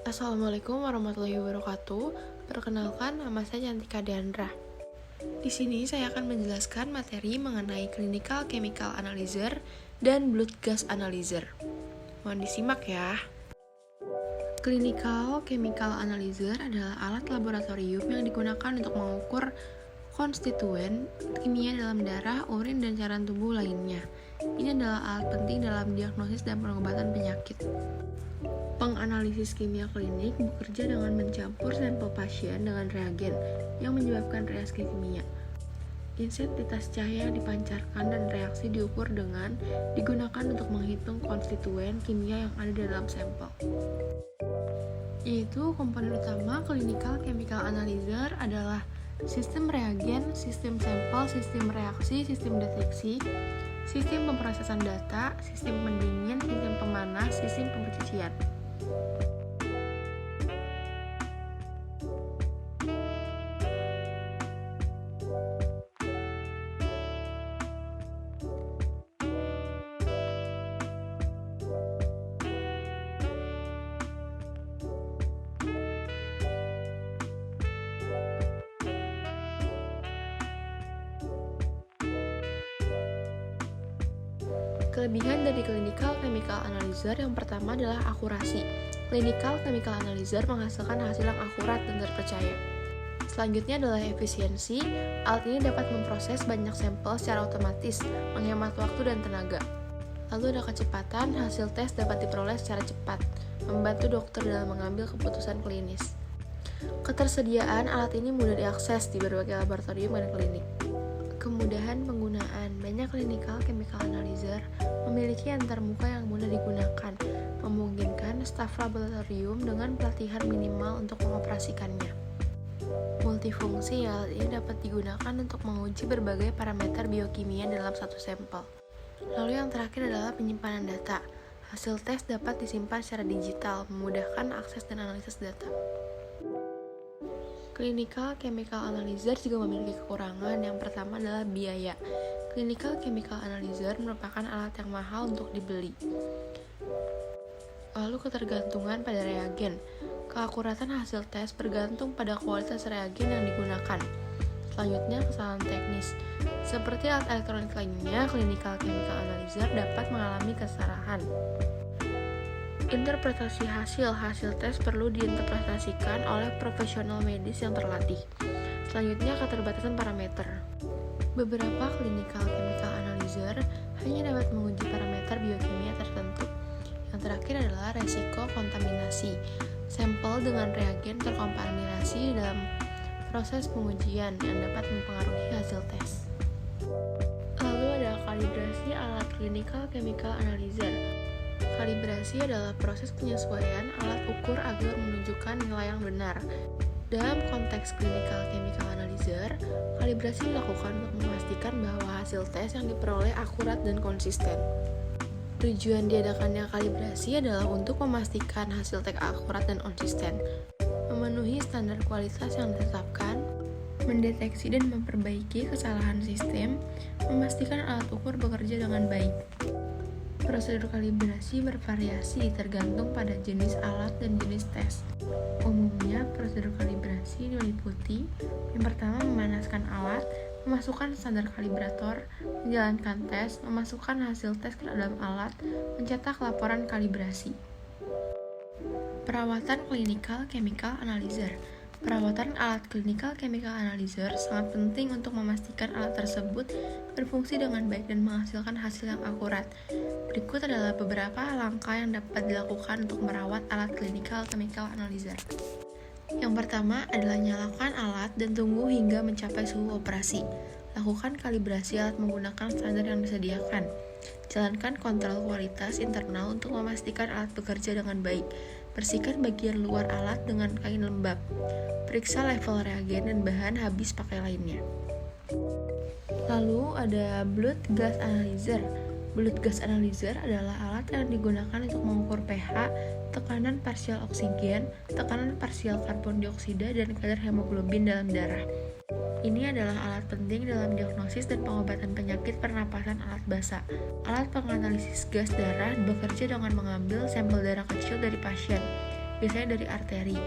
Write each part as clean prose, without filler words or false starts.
Assalamualaikum warahmatullahi wabarakatuh. Perkenalkan, nama saya Cantika Deandra. Di sini saya akan menjelaskan materi mengenai clinical chemical analyzer dan blood gas analyzer. Mohon disimak ya. Clinical chemical analyzer adalah alat laboratorium yang digunakan untuk mengukur konstituen kimia dalam darah, urin, dan cairan tubuh lainnya. Ini adalah alat penting dalam diagnosis dan pengobatan penyakit. Penganalisis kimia klinik bekerja dengan mencampur sampel pasien dengan reagen yang menyebabkan reaksi kimia. Intensitas cahaya yang dipancarkan dan reaksi diukur dengan digunakan untuk menghitung konstituen kimia yang ada dalam sampel. Yaitu komponen utama clinical chemical analyzer adalah sistem reagen, sistem sampel, sistem reaksi, sistem deteksi, sistem pemrosesan data, sistem pendingin, sistem pemanas, sistem pencucian. Kelebihan dari clinical chemical analyzer yang pertama adalah akurasi. Clinical chemical analyzer menghasilkan hasil yang akurat dan terpercaya. Selanjutnya adalah efisiensi. Alat ini dapat memproses banyak sampel secara otomatis, menghemat waktu dan tenaga. Lalu ada kecepatan, hasil tes dapat diperoleh secara cepat, membantu dokter dalam mengambil keputusan klinis. Ketersediaan alat ini mudah diakses di berbagai laboratorium dan klinik. Kemudahan penggunaan. Banyak clinical chemical analyzer memiliki antarmuka yang mudah digunakan, memungkinkan staf laboratorium dengan pelatihan minimal untuk mengoperasikannya. Multifungsi, alat ini dapat digunakan untuk menguji berbagai parameter biokimia dalam satu sampel. Lalu yang terakhir adalah penyimpanan data. Hasil tes dapat disimpan secara digital, memudahkan akses dan analisis data. Clinical chemical analyzer juga memiliki kekurangan. Yang pertama adalah biaya. Clinical chemical analyzer merupakan alat yang mahal untuk dibeli. Lalu ketergantungan pada reagen. Keakuratan hasil tes bergantung pada kualitas reagen yang digunakan. Selanjutnya, kesalahan teknis. Seperti alat elektronik lainnya, clinical chemical analyzer dapat mengalami kesalahan. Interpretasi hasil tes perlu diinterpretasikan oleh profesional medis yang terlatih. Selanjutnya, keterbatasan parameter. Beberapa clinical chemical analyzer hanya dapat menguji parameter biokimia tertentu. Yang terakhir adalah resiko kontaminasi. Sampel dengan reagen terkontaminasi dalam proses pengujian yang dapat mempengaruhi hasil tes. Lalu ada kalibrasi alat clinical chemical analyzer. Kalibrasi adalah proses penyesuaian alat ukur agar menunjukkan nilai yang benar. Dalam konteks clinical chemical analyzer, kalibrasi dilakukan untuk memastikan bahwa hasil tes yang diperoleh akurat dan konsisten. Tujuan diadakannya kalibrasi adalah untuk memastikan hasil tes akurat dan konsisten, memenuhi standar kualitas yang ditetapkan, mendeteksi dan memperbaiki kesalahan sistem, memastikan alat ukur bekerja dengan baik. Prosedur kalibrasi bervariasi tergantung pada jenis alat dan jenis tes. Umumnya, prosedur kalibrasi meliputi yang pertama memanaskan alat, memasukkan standar kalibrator, menjalankan tes, memasukkan hasil tes ke dalam alat, mencetak laporan kalibrasi. Perawatan clinical chemical analyzer. Perawatan alat clinical chemical analyzer sangat penting untuk memastikan alat tersebut berfungsi dengan baik dan menghasilkan hasil yang akurat. Berikut adalah beberapa langkah yang dapat dilakukan untuk merawat alat clinical chemical analyzer. Yang pertama adalah nyalakan alat dan tunggu hingga mencapai suhu operasi. Lakukan kalibrasi alat menggunakan standar yang disediakan. Jalankan kontrol kualitas internal untuk memastikan alat bekerja dengan baik. Bersihkan bagian luar alat dengan kain lembab. Periksa level reagen dan bahan habis pakai lainnya. Lalu ada blood gas analyzer. Blood gas analyzer adalah alat yang digunakan untuk mengukur pH, tekanan parsial oksigen, tekanan parsial karbon dioksida, dan kadar hemoglobin dalam darah. Ini adalah alat penting dalam diagnosis dan pengobatan penyakit pernapasan alat basa. Alat penganalisis gas darah bekerja dengan mengambil sampel darah kecil dari pasien. biasanya dari arteri.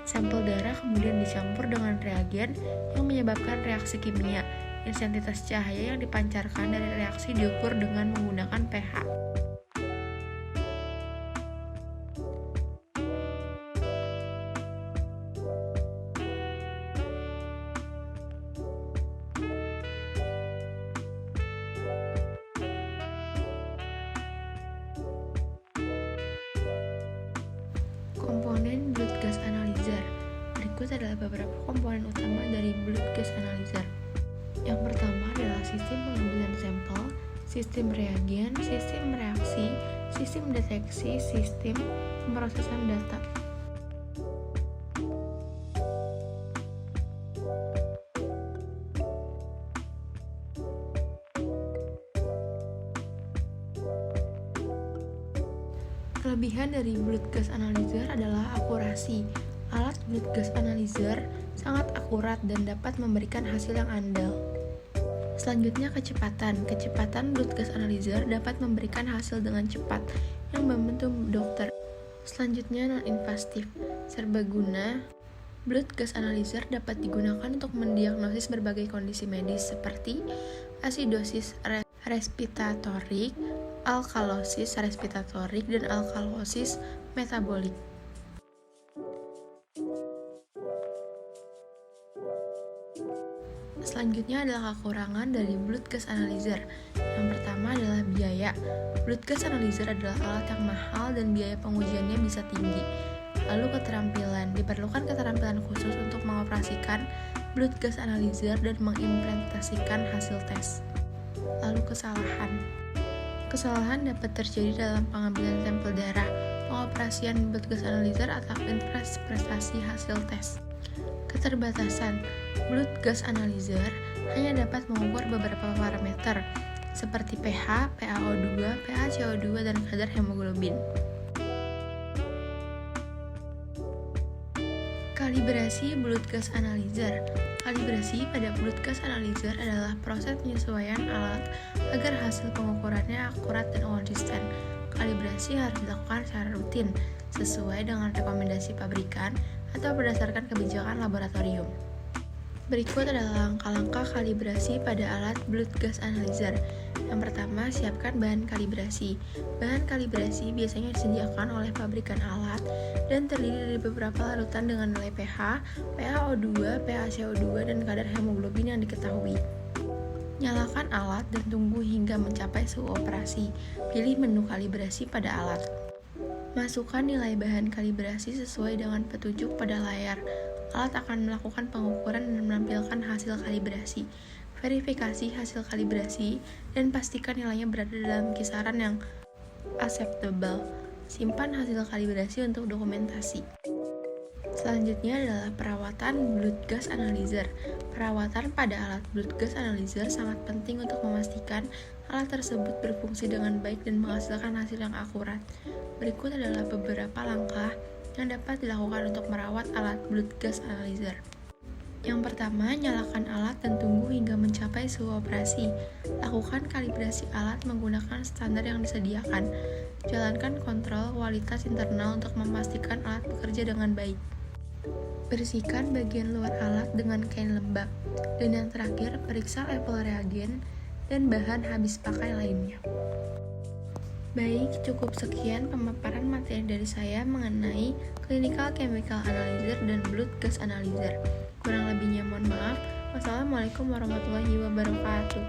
Sampel darah kemudian dicampur dengan reagen yang menyebabkan reaksi kimia. Intensitas cahaya yang dipancarkan dari reaksi diukur dengan menggunakan pH. Komponen blood gas analyzer. Berikut adalah beberapa komponen utama dari blood gas analyzer. Yang pertama adalah sistem pengambilan sampel, sistem reagen, sistem reaksi, sistem deteksi, sistem pemrosesan data. Kelebihan dari blood gas analyzer adalah akurasi. Alat blood gas analyzer sangat akurat dan dapat memberikan hasil yang andal. Selanjutnya kecepatan. Kecepatan blood gas analyzer dapat memberikan hasil dengan cepat yang membantu dokter. Selanjutnya non-invasif. Serbaguna. Blood gas analyzer dapat digunakan untuk mendiagnosis berbagai kondisi medis seperti asidosis respiratorik, alkalosis respiratorik, dan alkalosis metabolik. Selanjutnya adalah kekurangan dari blood gas analyzer. Yang pertama adalah biaya. Blood gas analyzer adalah alat yang mahal dan biaya pengujiannya bisa tinggi. Lalu keterampilan. Diperlukan keterampilan khusus untuk mengoperasikan blood gas analyzer dan mengimplementasikan hasil tes. Lalu kesalahan. Kesalahan dapat terjadi dalam pengambilan sampel darah, pengoperasian blood gas analyzer, atau interpretasi hasil tes. Keterbatasan. Blood gas analyzer hanya dapat mengukur beberapa parameter seperti pH, PaO2, PaCO2, dan kadar hemoglobin. Kalibrasi blood gas analyzer. Kalibrasi pada blood gas analyzer adalah proses penyesuaian alat agar hasil pengukurannya akurat dan konsisten. Kalibrasi harus dilakukan secara rutin, sesuai dengan rekomendasi pabrikan atau berdasarkan kebijakan laboratorium. Berikut adalah langkah-langkah kalibrasi pada alat blood gas analyzer. Yang pertama, siapkan bahan kalibrasi. Bahan kalibrasi biasanya disediakan oleh pabrikan alat dan terdiri dari beberapa larutan dengan nilai pH, PaO2, PaCO2, dan kadar hemoglobin yang diketahui. Nyalakan alat dan tunggu hingga mencapai suhu operasi. Pilih menu kalibrasi pada alat. Masukkan nilai bahan kalibrasi sesuai dengan petunjuk pada layar. Alat akan melakukan pengukuran dan menampilkan hasil kalibrasi. Verifikasi hasil kalibrasi dan pastikan nilainya berada dalam kisaran yang acceptable. Simpan hasil kalibrasi untuk dokumentasi. Selanjutnya adalah perawatan blood gas analyzer. Perawatan pada alat blood gas analyzer sangat penting untuk memastikan alat tersebut berfungsi dengan baik dan menghasilkan hasil yang akurat. Berikut adalah beberapa langkah yang dapat dilakukan untuk merawat alat blood gas analyzer. Yang pertama, nyalakan alat dan tunggu hingga mencapai suhu operasi. Lakukan kalibrasi alat menggunakan standar yang disediakan. Jalankan kontrol kualitas internal untuk memastikan alat bekerja dengan baik. Bersihkan bagian luar alat dengan kain lembab. Dan yang terakhir, periksa level reagen dan bahan habis pakai lainnya. Baik, cukup sekian pemaparan materi dari saya mengenai clinical chemical analyzer dan blood gas analyzer. Kurang lebihnya mohon maaf. Wassalamualaikum warahmatullahi wabarakatuh.